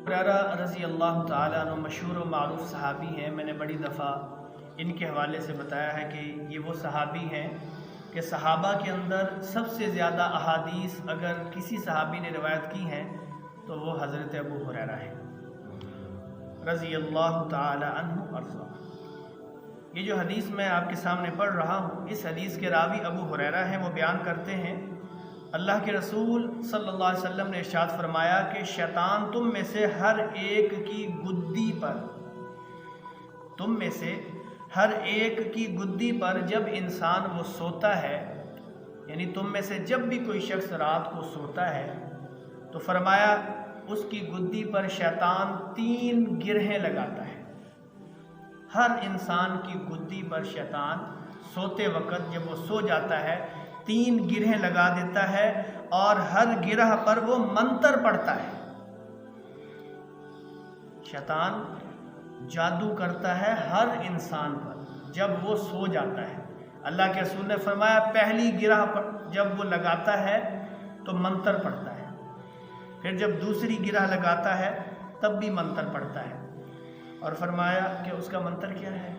ہریرہ رضی اللہ تعالیٰ عنہ مشہور و معروف صحابی ہیں۔ میں نے بڑی دفعہ ان کے حوالے سے بتایا ہے کہ یہ وہ صحابی ہیں کہ صحابہ کے اندر سب سے زیادہ احادیث اگر کسی صحابی نے روایت کی ہیں تو وہ حضرت ابو ہریرہ ہیں رضی اللہ تعالیٰ عنہ ارضا۔ یہ جو حدیث میں آپ کے سامنے پڑھ رہا ہوں، اس حدیث کے راوی ابو ہریرہ ہیں۔ وہ بیان کرتے ہیں اللہ کے رسول صلی اللہ علیہ وسلم نے ارشاد فرمایا کہ شیطان تم میں سے ہر ایک کی گدی پر جب انسان وہ سوتا ہے، یعنی تم میں سے جب بھی کوئی شخص رات کو سوتا ہے تو فرمایا اس کی گدی پر شیطان 3 گرہیں لگاتا ہے۔ ہر انسان کی گدی پر شیطان سوتے وقت جب وہ سو جاتا ہے 3 گرہیں لگا دیتا ہے اور ہر گرہ پر وہ منتر پڑھتا ہے۔ شیطان جادو کرتا ہے ہر انسان پر جب وہ سو جاتا ہے۔ اللہ کے رسول نے فرمایا پہلی گرہ پر جب وہ لگاتا ہے تو منتر پڑھتا ہے، پھر جب دوسری گرہ لگاتا ہے تب بھی منتر پڑھتا ہے، اور فرمایا کہ اس کا منتر کیا ہے؟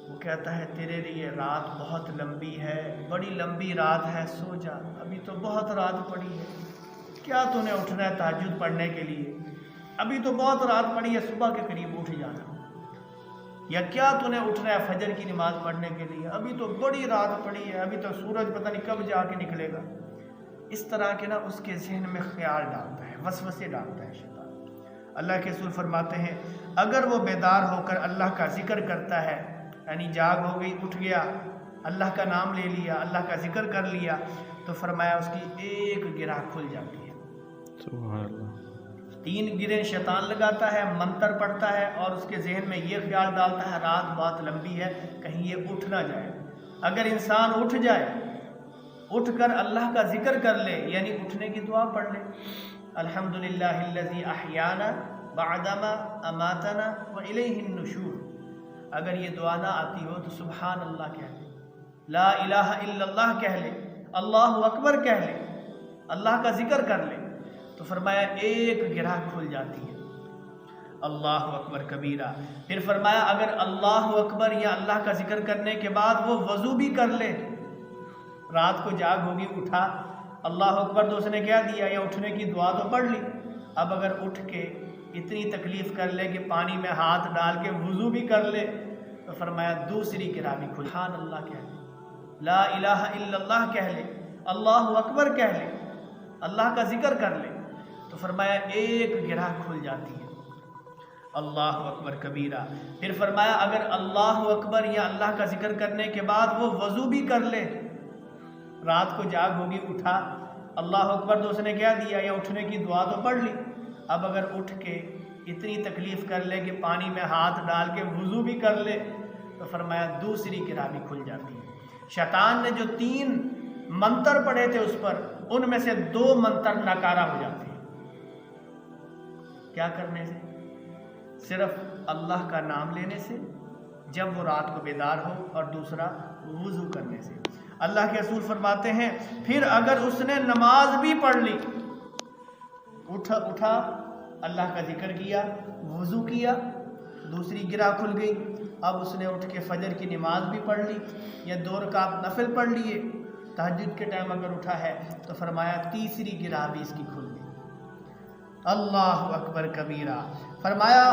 وہ کہتا ہے تیرے لیے رات بہت لمبی ہے، بڑی لمبی رات ہے، سو جا، ابھی تو بہت رات پڑی ہے، کیا تو نے اٹھنا ہے تہجد پڑھنے کے لیے؟ ابھی تو بہت رات پڑی ہے، صبح کے قریب اٹھ جانا۔ یا کیا تو نے اٹھنا ہے فجر کی نماز پڑھنے کے لیے؟ ابھی تو بڑی رات پڑی ہے، ابھی تو سورج پتہ نہیں کب جا کے نکلے گا۔ اس طرح کے اس کے ذہن میں خیال ڈالتا ہے، وسوسے ڈالتا ہے شیطان۔ اللہ کے رسول فرماتے ہیں اگر وہ بیدار ہو کر اللہ کا ذکر کرتا ہے، یعنی جاگ ہو گئی، اٹھ گیا، اللہ کا نام لے لیا، اللہ کا ذکر کر لیا، تو فرمایا اس کی ایک گرہ کھل جاتی ہے۔ سبحان اللہ۔ 3 گرہیں شیطان لگاتا ہے، منتر پڑھتا ہے، اور اس کے ذہن میں یہ خیال ڈالتا ہے رات بہت لمبی ہے، کہیں یہ اٹھ نہ جائے۔ اگر انسان اٹھ جائے، اٹھ کر اللہ کا ذکر کر لے، یعنی اٹھنے کی دعا پڑھ لے، الحمدللہ الذی احیانا بعدما اماتنا والیہ النشور، اگر یہ دعا نہ آتی ہو تو سبحان اللہ کہہ لے، لا الہ الا اللہ کہہ لے، اللہ اکبر کہہ لے، اللہ کا ذکر کر لے، تو فرمایا ایک گرہ کھل جاتی ہے۔ اللہ اکبر کبیرہ۔ پھر فرمایا اگر اللہ اکبر یا اللہ کا ذکر کرنے کے بعد وہ وضو بھی کر لے، رات کو جاگ ہوگی، اٹھا، اللہ اکبر تو اس نے کیا دیا، یا اٹھنے کی دعا تو پڑھ لی، اب اگر اٹھ کے اتنی تکلیف کر لے کہ پانی میں ہاتھ ڈال کے وضو بھی کر لے، تو فرمایا دوسری گرہ بھی کھل، سبحان اللہ کہہ لے، لا الہ الا اللہ کہہ لے، اللہ اکبر کہہ لے، اللہ کا ذکر کر لے، تو فرمایا ایک گرہ کھل جاتی ہے۔ اللہ اکبر کبیرہ۔ پھر فرمایا اگر اللہ اکبر یا اللہ کا ذکر کرنے کے بعد وہ وضو بھی کر لے، رات کو جاگ ہوگی، اٹھا، اللہ اکبر تو اس نے کیا دیا، یا اٹھنے کی دعا تو پڑھ لی، اب اگر اٹھ کے اتنی تکلیف کر لے کہ پانی میں ہاتھ ڈال کے وضو بھی کر لے، تو فرمایا دوسری گرہ بھی کھل جاتی ہے۔ شیطان نے جو 3 منتر پڑھے تھے اس پر، ان میں سے 2 منتر ناکارہ ہو جاتے ہیں۔ کیا کرنے سے؟ صرف اللہ کا نام لینے سے جب وہ رات کو بیدار ہو، اور دوسرا وضو کرنے سے۔ اللہ کے رسول فرماتے ہیں پھر اگر اس نے نماز بھی پڑھ لی، اٹھا اللہ کا ذکر کیا، وضو کیا، دوسری گرہ کھل گئی، اب اس نے اٹھ کے فجر کی نماز بھی پڑھ لی یا 2 رکعت نفل پڑھ لیے، تہجد کے ٹائم اگر اٹھا ہے، تو فرمایا تیسری گرہ بھی اس کی کھل گئی۔ اللہ اکبر کبیرہ۔ فرمایا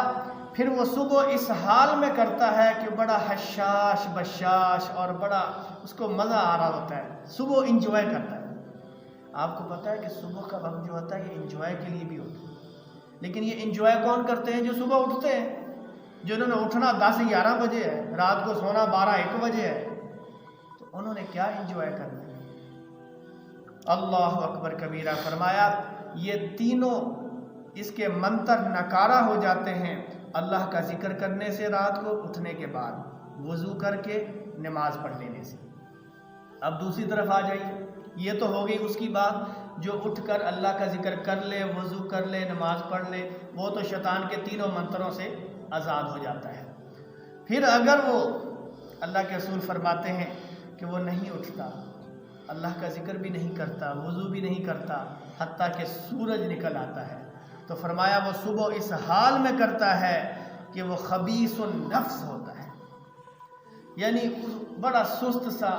پھر وہ صبح اس حال میں کرتا ہے کہ بڑا حشاش بشاش اور بڑا اس کو مزہ آ رہا ہوتا ہے، صبح انجوائے کرتا ہے۔ آپ کو پتہ ہے کہ صبح کا وقت جو ہوتا ہے یہ انجوائے کے لیے بھی ہوتا ہے، لیکن یہ انجوائے کون کرتے ہیں؟ جو صبح اٹھتے ہیں، جنہوں نے اٹھنا 10-11 بجے ہے، رات کو سونا 12-1 بجے ہے، تو انہوں نے کیا انجوائے کرنا ہے؟ اللہ اکبر کبیرہ۔ فرمایا یہ تینوں اس کے منتر ناکارہ ہو جاتے ہیں اللہ کا ذکر کرنے سے، رات کو اٹھنے کے بعد وضو کر کے نماز پڑھ لینے سے۔ اب دوسری طرف آ جائیے، یہ تو ہو گئی اس کی بات جو اٹھ کر اللہ کا ذکر کر لے، وضو کر لے، نماز پڑھ لے، وہ تو شیطان کے 3 منتروں سے آزاد ہو جاتا ہے۔ پھر اگر وہ اللہ کے رسول فرماتے ہیں کہ وہ نہیں اٹھتا، اللہ کا ذکر بھی نہیں کرتا، وضو بھی نہیں کرتا، حتیٰ کہ سورج نکل آتا ہے، تو فرمایا وہ صبح اس حال میں کرتا ہے کہ وہ خبیث النفس ہوتا ہے، یعنی بڑا سست سا،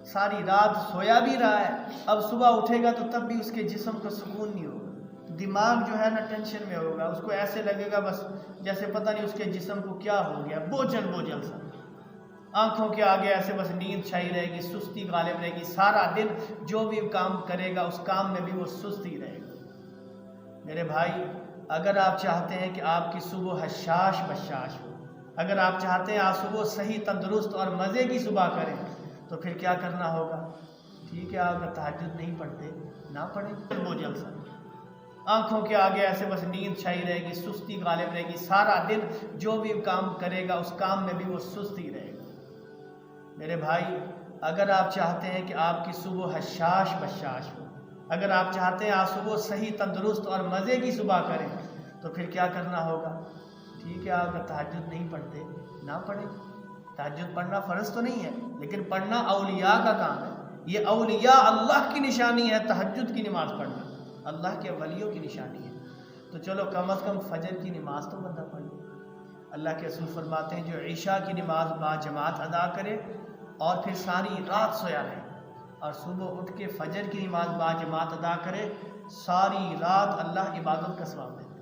ساری رات سویا بھی رہا ہے، اب صبح اٹھے گا تو تب بھی اس کے جسم کو سکون نہیں ہوگا، دماغ جو ہے نا ٹینشن میں ہوگا، اس کو ایسے لگے گا بس جیسے پتہ نہیں اس کے جسم کو کیا ہو گیا، بوجھل بوجھل سا، آنکھوں کے آگے ایسے بس نیند چھائی رہے گی، سستی غالب رہے گی، سارا دن جو بھی کام کرے گا اس کام میں بھی وہ سستی رہے گا۔ میرے بھائی، اگر آپ چاہتے ہیں کہ آپ کی صبح حشاش بشاش ہو، اگر آپ چاہتے ہیں آپ صبح صحیح تندرست اور مزے کی صبح کریں، تو پھر کیا کرنا ہوگا؟ ٹھیک ہے، آپ تہجد نہیں پڑھتے، نہ پڑھیں، بوجھل سا، آنکھوں کے آگے ایسے بس نیند چھائی رہے گی، سستی غالب رہے گی، سارا دن جو بھی کام کرے گا اس کام میں بھی وہ سستی رہے گا۔ میرے بھائی، اگر آپ چاہتے ہیں کہ آپ کی صبح حشاش بشاش ہو، اگر آپ چاہتے ہیں آپ صبح صحیح تندرست اور مزے کی صبح کریں، تو پھر کیا کرنا ہوگا؟ ٹھیک ہے، آپ تہجد نہیں پڑھتے، نہ پڑھیں، تہجد پڑھنا فرض تو نہیں ہے، لیکن پڑھنا اولیاء کا کام ہے، یہ اولیاء اللہ کی نشانی ہے، تہجد کی نماز پڑھنا اللہ کے ولیوں کی نشانی ہے، تو چلو کم از کم فجر کی نماز تو بندہ پڑھ لے۔ اللہ کے رسول فرماتے ہیں جو عشاء کی نماز با جماعت ادا کرے اور پھر ساری رات سویا رہے، اور صبح اٹھ کے فجر کی نماز با جماعت ادا کرے، ساری رات اللہ عبادت کا ثواب دیتے ہیں۔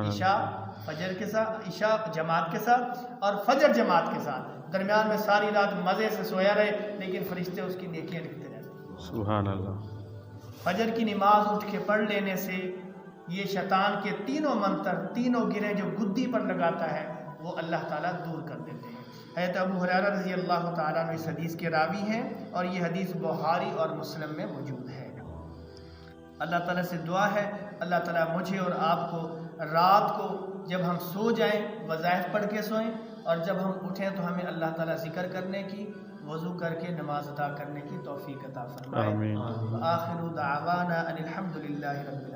عشاء فجر کے ساتھ، عشاء جماعت کے ساتھ اور فجر جماعت کے ساتھ، درمیان میں ساری رات مزے سے سویا رہے، لیکن فرشتے اس کی نیکیاں لکھتے رہتے۔ سبحان اللہ۔ فجر کی نماز اٹھ کے پڑھ لینے سے یہ شیطان کے تینوں منتر، تینوں گرہیں جو گدی پر لگاتا ہے، وہ اللہ تعالیٰ دور کر دیتے ہیں۔ حضرت ابو ہریرہ رضی اللہ تعالیٰ عنہ اس حدیث کے راوی ہیں، اور یہ حدیث بخاری اور مسلم میں موجود ہے۔ اللہ تعالیٰ سے دعا ہے اللہ تعالیٰ مجھے اور آپ کو رات کو جب ہم سو جائیں وظائف پڑھ کے سوئیں، اور جب ہم اٹھیں تو ہمیں اللہ تعالیٰ ذکر کرنے کی، وضو کر کے نماز ادا کرنے کی توفیق عطا فرمائے۔ آمین۔ آخر دعوانا ان الحمد للہ رب